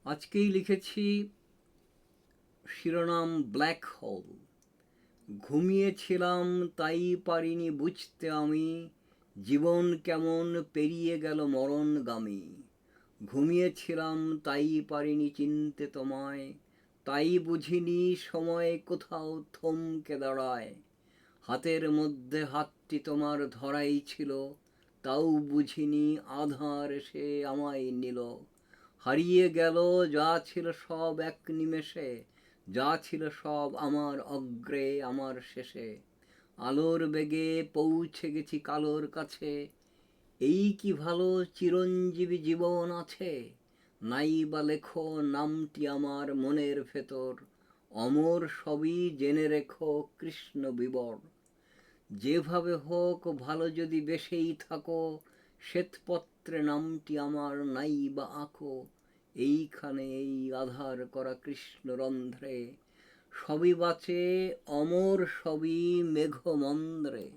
আজকেই লিখেছি শিরোনাম ব্ল্যাক হোল। ঘুমিয়েছিলাম তাই পারিনি বুঝতে আমি, জীবন কেমন পেরিয়ে গেল মরণগামী। ঘুমিয়েছিলাম তাই পারিনি চিনতে তোমায়, তাই বুঝিনি সময় কোথাও থমকে দাঁড়ায়। হাতের মধ্যে হাতটি তোমার ধরাই ছিল, তাও বুঝিনি আধার এসে আমায় নিল। হারিয়ে গেল যা ছিল সব এক নিমেষে, যা ছিল সব আমার অগ্রে আমার শেষে। আলোর বেগে পৌঁছে গেছি কালোর কাছে, এই কি ভালো চিরঞ্জীবী জীবন আছে। নাই বা লেখো নামটি আমার মনের ভেতর, অমর সবই জেনে রেখো কৃষ্ণ বিবর। যেভাবে হোক ভালো যদি বেশেই থাকো, শ্বেতপত্রে নামটি আমার নাই বা আঁকো। এইখানে এই আধার করা কৃষ্ণরন্ধ্রে, সবই বাঁচে অমর সবই মেঘমন্দ্রে।